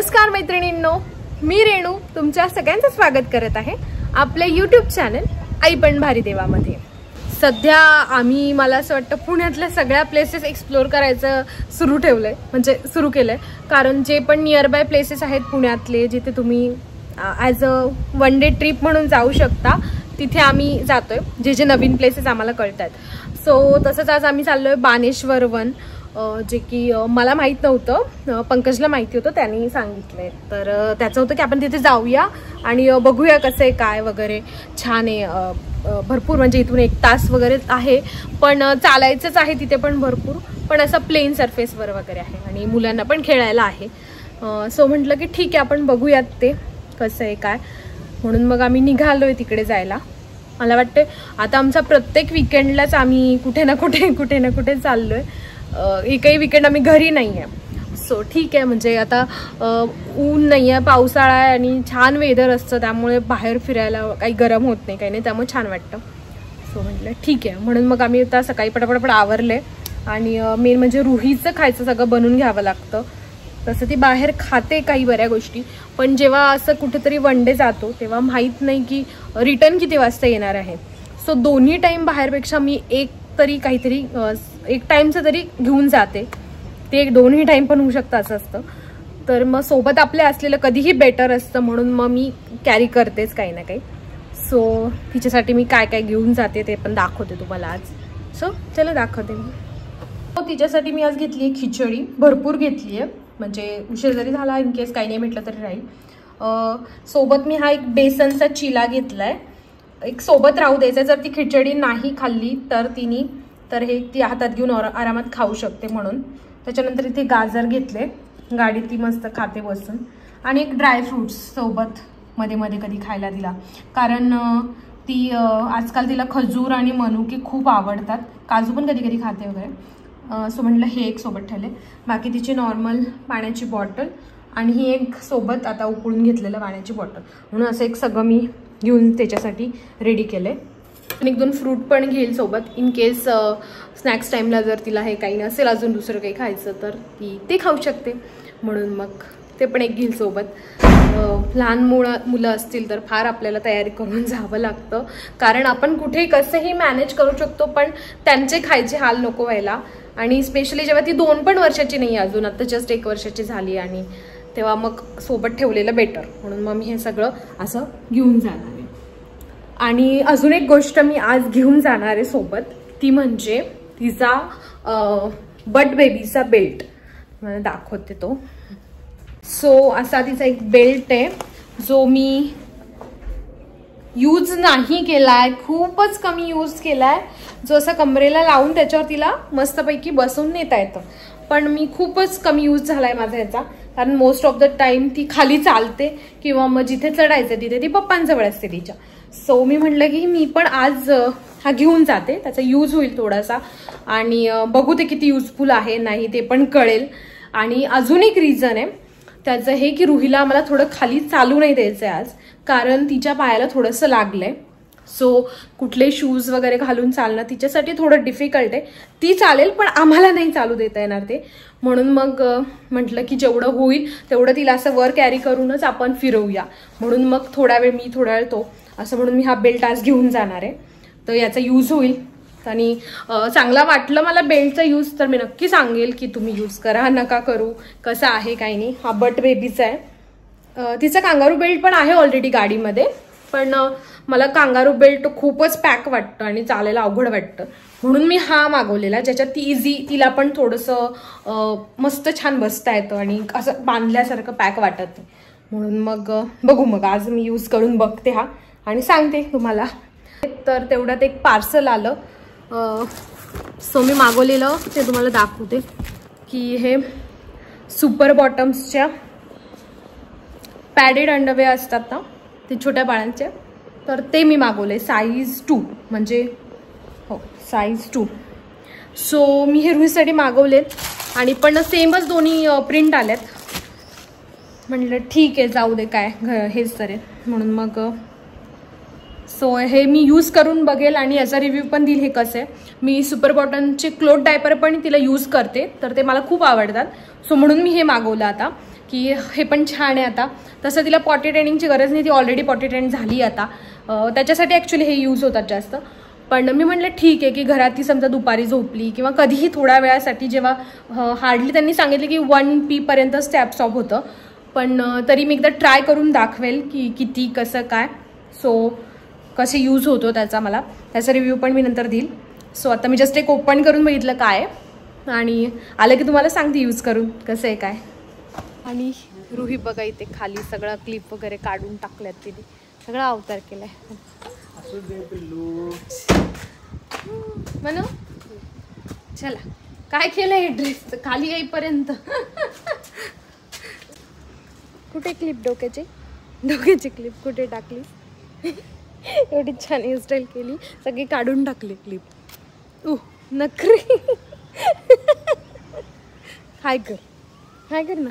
नमस्कार मैत्रिणींनो, मी रेणू तुमच्या सगळ्यांचं स्वागत करत आहे आपल्या यूट्यूब चॅनल आई पण भारी देवामध्ये। सध्या आम्ही मला असं वाटतं पुण्यातल्या सगळ्या प्लेसेस एक्सप्लोर करायचं सुरू केलंय कारण जे पण नियर बाय प्लेसेस आहेत पुण्यातले जिथे तुम्ही as a one day trip म्हणून जाऊ शकता तिथे आम्ही जातोय, जे नवीन प्लेसेस आम्हाला कळतात। सो तसंच आज आम्ही चाललोय बाणेश्वर वन, जे की मला माहीत नव्हतं, पंकजला माहिती होतं, त्यांनी सांगितलंय। तर त्याचं होतं की आपण तिथे जाऊया आणि बघूया कसं आहे काय वगैरे। छान आहे, भरपूर म्हणजे इथून 1 तास वगैरे आहे, पण चालायचंच आहे तिथे पण भरपूर, पण असं प्लेन सरफेसवर वगैरे आहे आणि मुलांना पण खेळायला आहे। सो म्हटलं की ठीक आहे आपण बघूयात ते कसं आहे काय, म्हणून मग आम्ही निघालोय तिकडे जायला। मला वाटतं आता आमचा प्रत्येक विकेंडलाच आम्ही कुठे ना कुठे चाललोय, एकही विकेंड आम्ही घरी नाही आहे। सो ठीक आहे, म्हणजे आता ऊन नाही आहे, पावसाळा आहे आणि छान वेदर असतं, त्यामुळे बाहेर फिरायला काही गरम होत नाही, काही नाही, त्यामुळे छान वाटतं। सो म्हटलं ठीक आहे, म्हणून मग आम्ही आता सकाळी पटापट आवरले आणि मेन म्हणजे रुहीचं खायचं सगळं बनवून घ्यावं लागतं। तसं ती बाहेर खाते काही बऱ्या गोष्टी, पण जेव्हा असं कुठेतरी वन डे जातो तेव्हा माहीत नाही की रिटर्न किती वाजता येणार आहे। सो दोन्ही टाईम बाहेरपेक्षा मी एक टाईमचं तरी घेऊन जाते, ते दोन्ही टाईम पण होऊ शकतं असं असतं। तर मग सोबत आपले असलेलं कधीही बेटर असतं, म्हणून मग मी कॅरी करतेच काही ना काही। सो तिच्यासाठी मी काय काय घेऊन जाते ते पण दाखवते तुम्हाला आज। सो चला दाखवते मी। तिच्यासाठी मी आज घेतली आहे खिचडी, भरपूर घेतली आहे, म्हणजे उशीर जरी झाला इन केस काही नाही म्हटलं तरी राहील। सोबत मी हा एक बेसनचा चिला घेतलाय, एक सोबत राहू द्यायचा, जर ती खिचडी नाही खाल्ली तर ती हातात घेऊन आरामात खाऊ शकते म्हणून। त्याच्यानंतर इथे गाजर घेतले, गाडी ती मस्त खाते बसून, आणि एक ड्रायफ्रुट्स सोबत मध्ये कधी खायला दिला, कारण ती आजकाल तिला खजूर आणि मनुके खूप आवडतात, काजू पण कधी खाते वगैरे। सो म्हटलं हे एक सोबत ठेवले, बाकी तिची नॉर्मल पाण्याची बॉटल आणि ही एक सोबत आता उकळून घेतलेलं पाण्याची बॉटल, म्हणून असं एक सगळं मी घेऊन त्याच्यासाठी रेडी केलंय। आणि 1-2 फ्रूट पण घेईल सोबत, इन केस स्नॅक्स टाईमला जर तिला हे काही नसेल अजून दुसरं काही खायचं तर ती ते खाऊ शकते, म्हणून मग ते पण एक घेईल सोबत। लहान मुलं असतील तर फार आपल्याला तयारी करून जावं लागतं, कारण आपण कुठे कसंही मॅनेज करू शकतो, पण त्यांचे खायचे हाल नको व्हायला। आणि स्पेशली जेव्हा ती 2 पण वर्षाची नाही अजून, आता जस्ट 1 वर्षाची झाली, आणि तेव्हा मग सोबत ठेवलेलं बेटर, म्हणून मग मी हे सगळं असं घेऊन जाणार आहे। आणि अजून एक गोष्ट मी आज घेऊन जाणार आहे सोबत, ती म्हणजे तिचा बट बेबीचा बेल्ट, मला दाखवते तो। सो असा तिचा एक बेल्ट आहे जो मी यूज नाही केलाय, खूपच कमी यूज केलाय, जो असा कमरेला लावून त्याच्यावर तिला मस्तपैकी बसून नेता येतं, पण मी खूपच कमी यूज झालाय माझा याचा, कारण मोस्ट ऑफ द टाइम ती खाली चालते किंवा मग जिथे चढायचं तिथे ती पप्पांजवळ असते तिच्या। सो मी म्हटलं की मी पण आज हा घेऊन जाते, त्याचा यूज होईल थोडासा, आणि बघू ते किती युजफुल आहे नाही ते पण कळेल। आणि अजून एक रिझन आहे त्याचं हे की रुहीला मला थोडं खाली चालू नाही द्यायचं आहे आज, कारण तिच्या पायाला थोडंसं लागलंय। सो कुठले शूज वगैरे घालून चालणं तिच्यासाठी थोडं डिफिकल्ट आहे, ती चालेल पण आम्हाला नाही चालू देता येणार ते, म्हणून मग म्हटलं की जेवढं होईल तेवढं तिला असं वर कॅरी करूनच आपण फिरवूया, म्हणून मग थोडा वेळ तो असं म्हणून मी हा बेल्ट आज घेऊन जाणार आहे। तर याचा यूज होईल, आणि चांगला वाटलं मला बेल्टचा यूज तर मी नक्की सांगेल की तुम्ही यूज करा, नका करू, कसं आहे काही नाही। हा बट बेबीचा आहे, तिचा कांगारू बेल्ट पण आहे ऑलरेडी गाडीमध्ये, पण मला कांगारू बेल्ट खूपच पॅक वाटतं आणि चालायला अवघड वाटतं, म्हणून मी हा मागवलेला ज्याच्यात ती इझी, तिला पण थोडंसं मस्त छान बसता येतं आणि असं बांधल्यासारखं पॅक वाटत, म्हणून मग बघू, मग आज मी यूज करून बघते हा आणि सांगते तुम्हाला। तर तेवढ्यात एक पार्सल आलं, सो मी मागवलेलं ते तुम्हाला दाखवते की हे सुपर बॉटम्सच्या पॅडेड अंडरवेअर असतात ना, ते छोट्या बाळांचे, तर ते मी मागवले साईज 2, म्हणजे हो साईज 2। सो मी हे रुहीसाठी मागवलेत आणि पण सेमच दोन्ही प्रिंट आल्यात, म्हटलं ठीक आहे जाऊ दे काय हेच तर आहे, म्हणून मग सो हे मी यूज करून बघेल आणि याचा रिव्ह्यू पण देईल हे कसं आहे। मी सुपर बॉटनचे क्लोथ डायपर पण तिला यूज करते, तर ते मला खूप आवडतात, सो म्हणून मी हे मागवलं आता। की हे पण छान आहे. आता तसं तिला पॉटी ट्रेनिंगची गरज नाही, ती ऑलरेडी पॉटी ट्रेन झाली आता. त्याच्यासाठी ॲक्च्युली हे यूज होतात जास्त. पण मी म्हटलं ठीक आहे की घरात ती समजा दुपारी झोपली किंवा कधीही थोड्या वेळासाठी, जेव्हा हार्डली त्यांनी सांगितले की 1 p पर्यंतच ते ॲब्सॉर्ब होतं. पण तरी मी एकदा ट्राय करून दाखवेल की किती कसं काय, सो कसे यूज होतो त्याचा, मला त्याचा रिव्ह्यू पण मी नंतर देईल. सो आता मी जस्ट एक ओपन करून बघितलं काय आहे आणि आलं की तुम्हाला सांगते यूज करून कसं आहे काय. आणि रुही बघा इथे खाली सगळं क्लिप वगैरे काढून टाकल्यात तिने, सगळा अवतार केलाय. म्हणू चला काय केलंय ड्रेस खाली येईपर्यंत. कुठे क्लिप डोक्याची क्लिप कुठे टाकली. एवढी छान हेअरस्टाईल केली, सगळी काढून टाकली क्लिप. नखरे. हाय कर ना.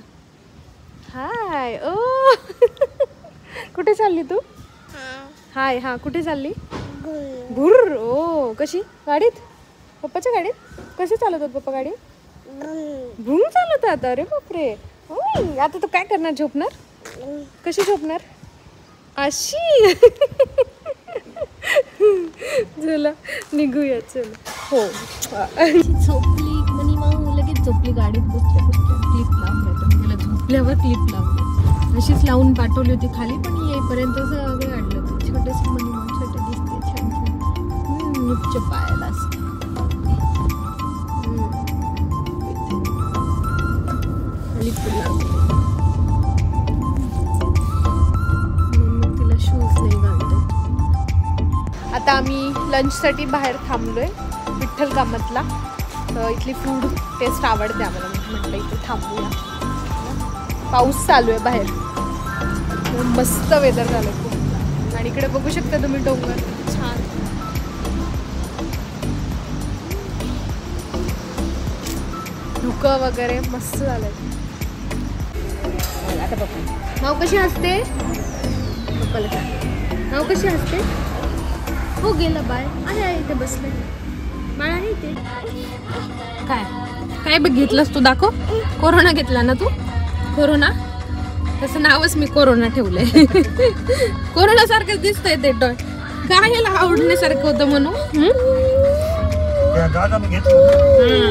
हाय. ओ कुठे चालली तू. हाय. हा कुठे चालली. घुर. ओ कशी गाडीत, पप्पाच्या गाडीत. कशी चालवतात पप्पा गाडी. भूम चालवतात. अरे बापरे. आता तू काय करणार, झोपणार. कशी झोपणार अशी. चला निघूया. चला. हो झोपली मनी माऊ, लगेच झोपली. गाडीत बसल्या क्लिप लावून तिला झोपल्यावर क्लिप लावली. अशीच लावून पाठवली होती खाली, पण येईपर्यंत सगळं काढलं होतं. छोटंसं मनी माऊ, छोटं दिसते छान छान. नुकच्या पायाला असते. तिला शूज नाही घालतात. आता आम्ही लंचसाठी बाहेर थांबलोय विठ्ठल कामतला. तर इथली फूड टेस्ट आवडते आम्हाला, म्हटलं इथे थांबूया. पाऊस चालू आहे बाहेर, मस्त वेदर झालं खूप. आणि इकडे बघू शकता तुम्ही डोंगर छान. धुकं वगैरे मस्त झालंय. आता बघा नाव कशी असते. नाव कशी असते. हो गेलं बाय. आहे इथे बसले बाळ आहे इथे. काय बघितलंस तू, दाखव. कोरोना घेतला ना तू. कोरोना तसं नावच मी कोरोना ठेवलंय. कोरोना सारखं दिसतंय ते टॉय. काय याला आवडण्यासारखं होतं म्हणून.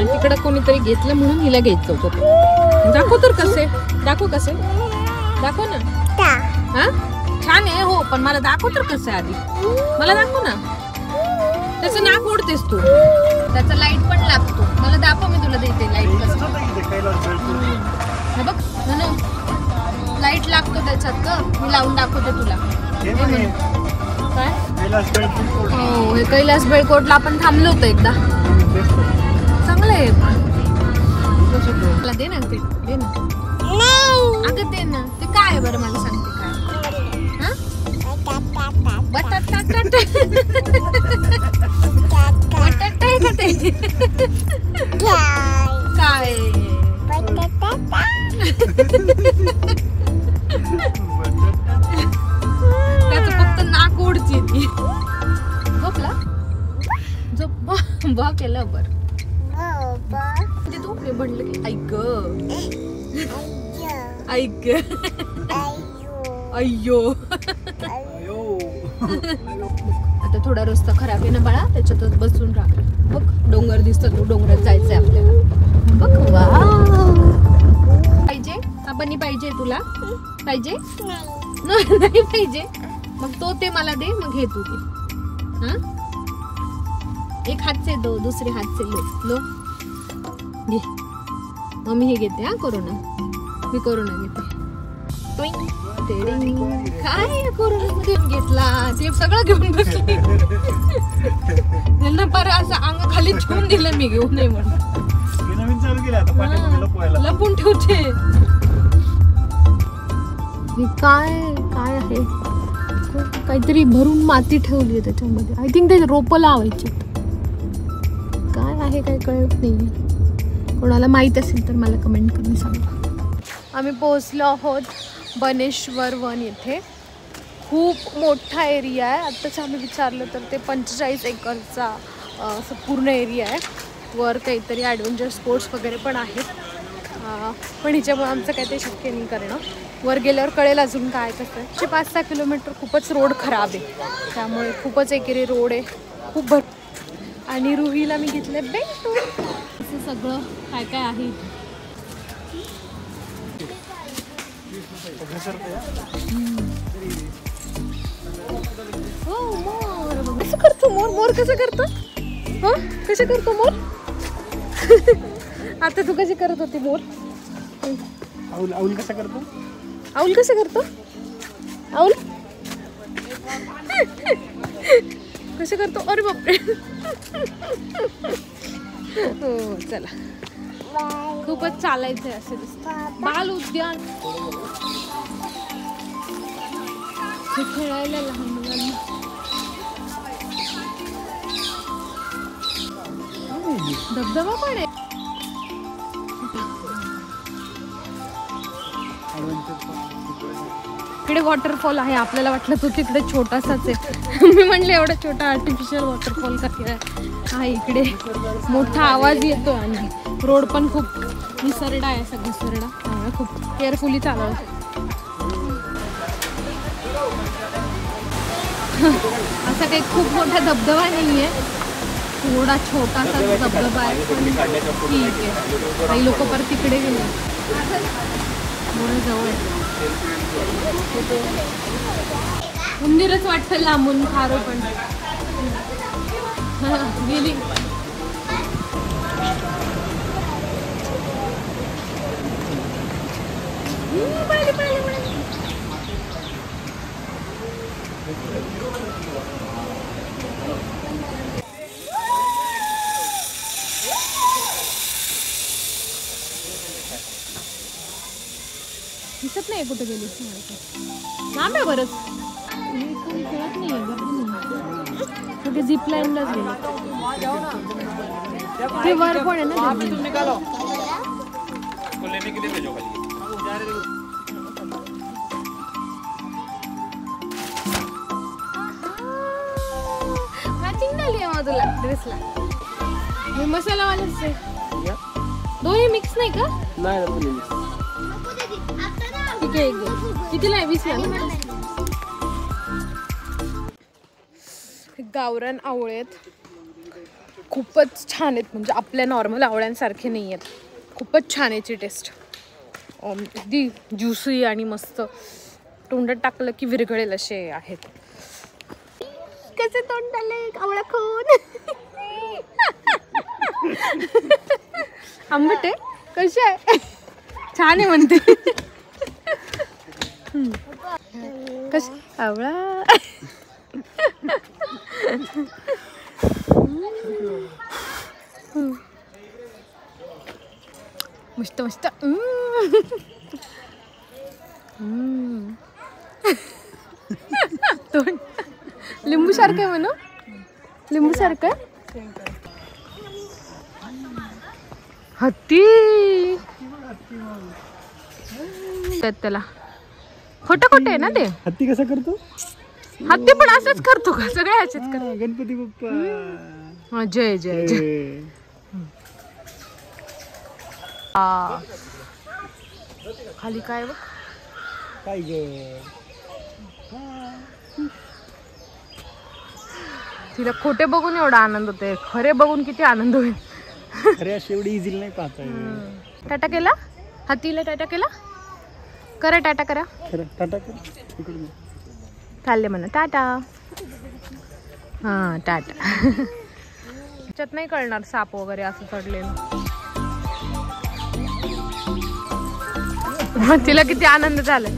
तिकडं कोणीतरी घेतलं म्हणून हिला घ्यायचं होतं. दाखव तर कसे. दाखव कसे. दाखव ना. हा छान आहे. हो पण मला दाखव तर कसं आहे आधी. मला दाखव ना. त्याचं नाक ओढतेस तू. त्याचा लाईट पण लागतो. मला दाखव, मी तुला देते लाईट कसं. बघ म्हणून लाईट लागतो त्याच्यात ग. मी लावून दाखवते तुला. काय हो हे कैलास बेळकोटला आपण थांबलो होतो एकदा. चांगलं आहे. मला दे ना ते. दे ना अगं दे ना. ते काय आहे बरं मला सांगते काय. बटाटा बटाटा आहे का ते. काय त्याचं फक्त नाक ओढची ती. झोपला. झोप बा केलं बर. म्हणजे तू मी म्हणलं की ऐक ऐक. अय्यो. आता थोडा रस्ता खराब आहे ना बाळा, त्याच्यातच बसून राहा. बघ डोंगर दिसतो. तू डोंगरात जायचंय आपल्याला. बघ वा. पाहिजे हा बनी पाहिजे तुला. पाहिजे नाही पाहिजे. मग तो ते मला दे, मग घे तू ते. हा एक हात से दो, दुसरे हात से लो. लो घे. मग मी हे घेते. हा कोरोना. मी कोरोना घेते. काय कोरोना मध्ये घेतला ते सगळं घेऊन बसले. त्यांना पर असं अंग खाली ठेवून दिलं मी घेऊन नाही म्हणून. लपून ठेवते. काय काय आहे. काहीतरी भरून माती ठेवली आहे त्याच्यामध्ये. आय थिंक ते रोपं लावायची. काय आहे काय कळत नाही. कोणाला माहित असेल तर मला कमेंट करून सांगा. आम्ही पोहोचलो आहोत बनेश्वर वन येथे. खूप मोठा एरिया आहे. आत्ताच आम्ही विचारलं तर ते 45 एकरचा असं पूर्ण एरिया आहे. वर काहीतरी ॲडव्हेंचर स्पोर्ट्स वगैरे पण आहेत. पण हिच्यामुळे आमचं काय ते शक्य नाही करणं. वर गेल्यावर कळेल अजून काय कसं आहे. 5-6 किलोमीटर खूपच रोड खराब आहे, त्यामुळे खूपच एकेरी रोड आहे खूप आणि रुहीला मी घेतले बेंटो. असं सगळं काय काय आहे. हो मोर, कसं करतो मोर? मोर कसं करतो? हो कसं करतो मोर? आता तू कशी करत होती मोर? आऊल कसं करतो? आऊल कसं करतो? आऊल कसं करतो? अरे बापरे. हो चला, खूपच चालायचंय असं दिसतं. बाल उद्यान हे खेळायला लहान मुलांना. धबधबा पण आहे. इकडे वॉटरफॉल आहे. आपल्याला वाटलं तो तिकडे छोटासाच आहे. मी म्हणले एवढा छोटा आर्टिफिशियल वॉटरफॉल का आहे इकडे. मोठा आवाज येतो आणि रोड पण खूप निसरडा आहे, सगळं निसरडा, त्यामुळे खूप केअरफुली चालवलं. असा काही खूप मोठा धबधबा नाही आहे, थोडा छोटासा धबधबा आहे. ठीक आहे, काही लोक परत तिकडे गेले. जवळ उंदीरच वाटतं लांबून खारो पण गेली. दिसत नाही कुठे गेली. लांब आहे बरंच. कळत नाही कुठे झिप लाईनलाच गेली. ते वर पण आहे ना. मॅचिंग झाली आहे मग तुला ड्रेसला. हे मसालावालाच आहे. दोन्ही मिक्स नाही का? नाही. ठीक आहे. कितीला आहे? 20 ला. गावरान आवळे आहेत, खूपच छान आहेत. म्हणजे आपल्या नॉर्मल आवळ्यांसारखे नाही आहेत. खूपच छान याची टेस्ट. अगदी ज्युसी आणि मस्त. तोंडात टाकलं की विरघळेल असे आहेत. कसे तोंड आले आवळा खाऊन. आंबट आहे. कसे आहे? छान आहे म्हणते. कस आवळा. मस्त मस्त. तोंड लिंबू सारखं आहे म्हणू. लिंबू सारखं. हत्ती त्याला खोटं खोटं आहे ना ते. हत्ती कसं करतो? हत्ती पण असंच करतो का? सगळे असेच करतो. गणपती बाप्पा जय जय जय. खाली काय बघ. काय ग? तिला खोटे बघून एवढा आनंद होते, खरे बघून किती आनंद होईल. अरे अशी एवढी इझिली नाही पाहता. टाटा केला हत्तीला. टाटा केला. करा टाटा करा. टाटा कर. चालले म्हणा टाटा. हा टाटा. त्याच्यात नाही कळणार साप वगैरे असं चढलेलं. तिला किती आनंद झाला.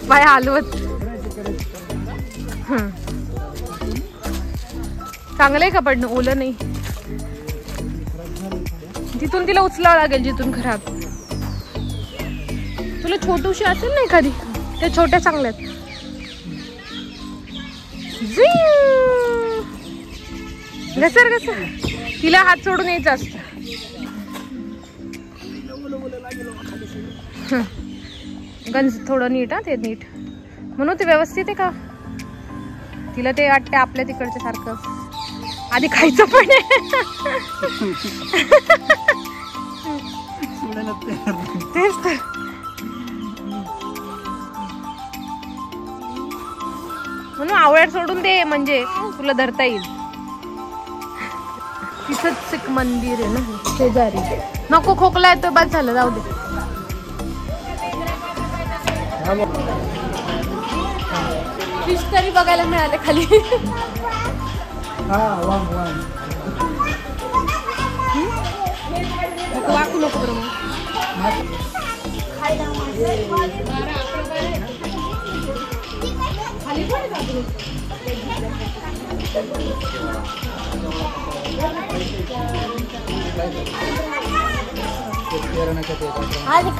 पाय हलवत. चांगलं आहे का पडणं? ओलं नाही. तिथून तिला उचलावं लागेल जिथून खराब. तुला छोटूशी असेल ना एखादी, त्या छोट्या चांगल्यात. घसर घसर. तिला हात सोडून यायचं असतं. गंज थोडं नीट. हा ते नीट म्हणून ते व्यवस्थित आहे का? तिला ते वाटते आपल्या तिकडच्या सारखं. आधी खायचं पण आहे. सोडायला तयार नाही. तेच तर. म्हणून आवड सोडून दे, म्हणजे तुला धरता येईल. तिथंच एक मंदिर आहे ना शेजारी. नको, खोकला येतो, बस झालं, जाऊ दे. फिश तरी बघायला मिळाले खाली. वाकू नको बरं मग.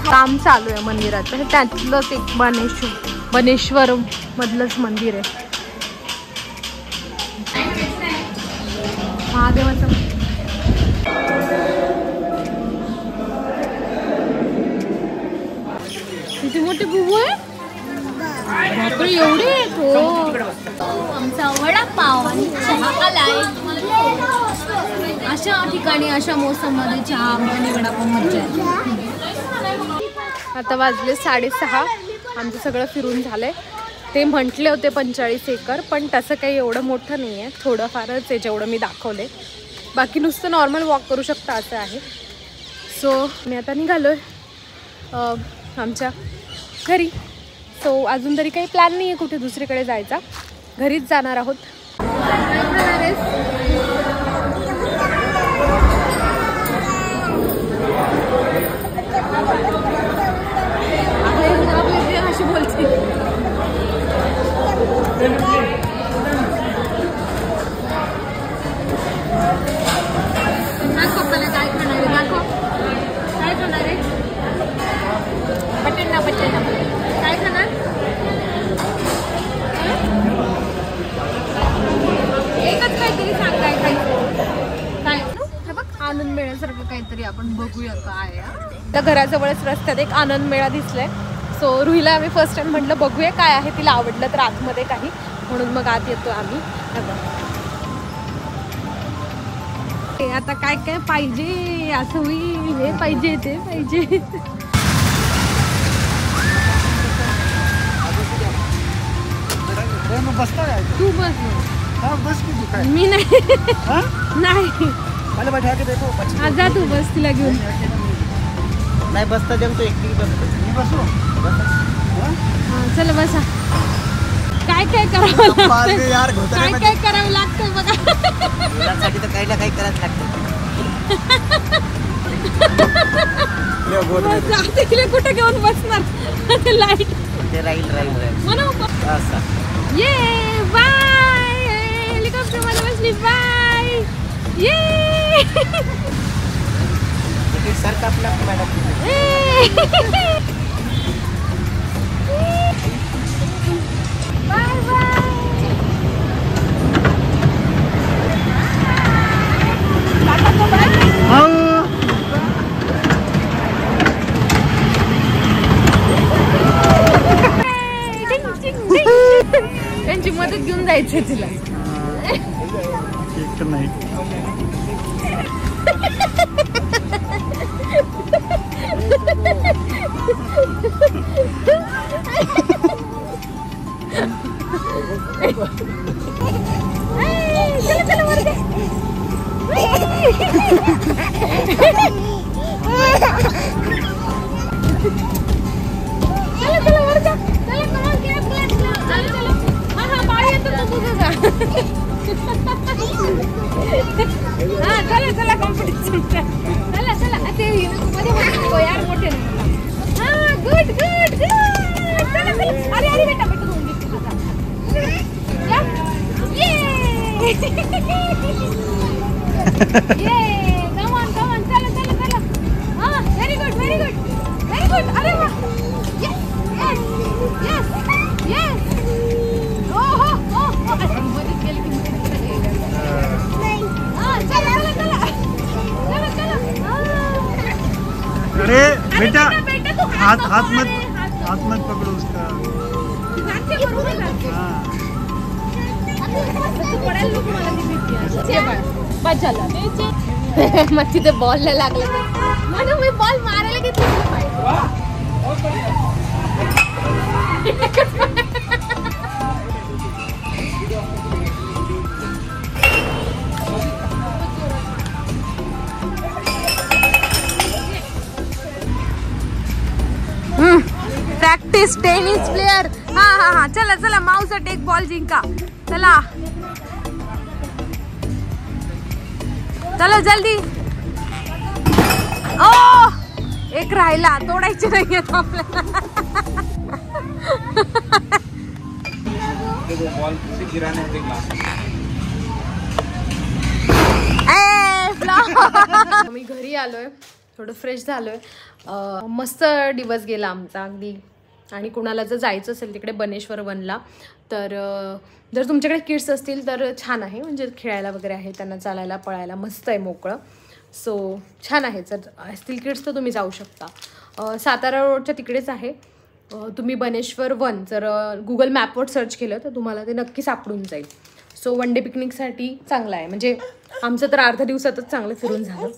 काम चालू आहे मंदिराचं. त्यातलंच एक बनेश्वर मधलंच मंदिर आहे. महादेवाचं. किती मोठे बुबू आहे. बापरे, एवढे आहेत. हो, आमचा वडापाव आणि चहा आलाय. अशा ठिकाणी अशा मोसममध्ये चहा आणि वडापाव मज्जा येते. आता वाजले 6:30. आमचं सगळं फिरून झालंय. ते म्हटले होते 45 एकर, पण तसं काही एवढं मोठं नाही आहे. थोडंफारच आहे जेवढं मी दाखवले. बाकी नुसतं नॉर्मल वॉक करू शकता असं आहे. सो मी आता निघालो आहे आमच्या घरी. सो अजून तरी काही प्लॅन नाही आहे कुठे दुसरीकडे जायचा. घरीच जाणार आहोत. अशी बोलते. काय खाणार आहे? दाखव. काय खाणार आहे? बटाटा बटाटा. काय खाणार? एकच काहीतरी सांग. काय खायचं? काय? हे बघ, आनंद मेळ्यासारखं काहीतरी आपण बघूया काय. त्या घराजवळच रस्त्यात एक आनंद मेळा दिसलाय. सो रुहीला आम्ही फर्स्ट टाइम म्हटलं बघूया काय आहे. तिला आवडलं तर आतमध्ये काही, म्हणून मग आत येतो आम्ही. आता काय काय पाहिजे असं होईल. हे पाहिजे, ते पाहिजे. तू बस. मी नाही. जा तू बस तिला घेऊन. नाही बसता जमतो, एकटी बसतो. चल बसा. काय काय करावं लागतं, काय काय करावं लागतं बघा. मुलांसाठी तर काही ना काही करायचं लागतं. कुठे घेऊन बसणार. लाईट ते राहील ये बाय. हेलिकॉप्टर मध्ये बसली. बाय. ये सर कापला मॅडम. Bye bye. त्यांची मदत घेऊन जायचंय तिला. नाही चला कॉम्पिटिशन. चला चला. ते मध्ये यार मोठे नाही. हां गुड गुड गुड. चला चला. अरे अरे बेटा बेटा दोन मिनिट खाता. ये ये. कम ऑन चला चला चला. हां very good very good very good. अरे वाह. Yes yes yes yes. ओहो ओहो. मध्ये केली की नाही. हां चला चला चला चला चला. अरे बेटा हाथ मत पकड़ो उसका. मग तिथे बॉल लागला. म्हणून मी बॉल मारायला घेतली प्रॅक्टिस टेनिस प्लेयर. हा हा हा, चला चला, माऊसाठी एक बॉल जिंका. चला चलो जल्दी. ओ, एक राहिला, तोडायचे नाही येत आपल्याला. मी घरी आलोय, थोडं फ्रेश झालोय. मस्त दिवस गेला आमचा अगदी. आणि कुणाला जर जायचं असेल तिकडे बनेश्वर वनला, तर जर तुमच्याकडे किड्स असतील तर छान आहे, म्हणजे खेळायला वगैरे आहे, त्यांना चालायला पळायला मस्त आहे, मोकळं. सो छान आहे. जर असतील किड्स तर तुम्ही जाऊ शकता. सातारा रोडच्या तिकडेच आहे. तुम्ही बनेश्वर वन जर गुगल मॅपवर सर्च केलं तर तुम्हाला ते नक्की सापडून जाईल. सो वन डे पिकनिकसाठी चांगलं आहे. म्हणजे आमचं तर अर्ध्या दिवसातच चांगलं फिरून झालं.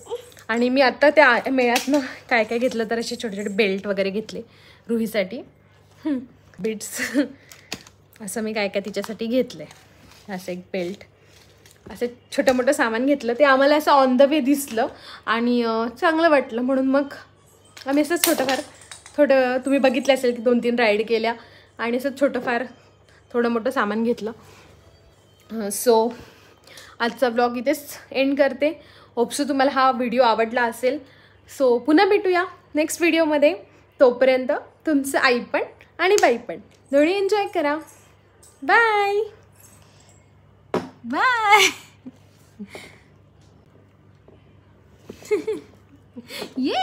आणि मी आत्ता त्या मेळ्यातनं काय काय घेतलं तर असे छोटे छोटे बेल्ट वगैरे घेतले रुहीसाठी. बीट्स असं मी काय काय तिच्यासाठी घेतलं आहे. असं एक बेल्ट, असं छोटं मोठं सामान घेतलं. ते आम्हाला असं ऑन द वे दिसलं आणि चांगलं वाटलं, म्हणून मग आम्ही असंच थोडं तुम्ही बघितलं असेल की 2-3 राईड केल्या आणि असं छोटंफार थोडं मोठं सामान घेतलं. सो आजचा ब्लॉग इथेच एंड करते. होपसो तुम्हाला हा व्हिडिओ आवडला असेल. सो पुन्हा भेटूया नेक्स्ट व्हिडिओमध्ये. तोपर्यंत तुमचं आई पण आणि बाई पण दोन्ही एन्जॉय करा. Bye bye. ये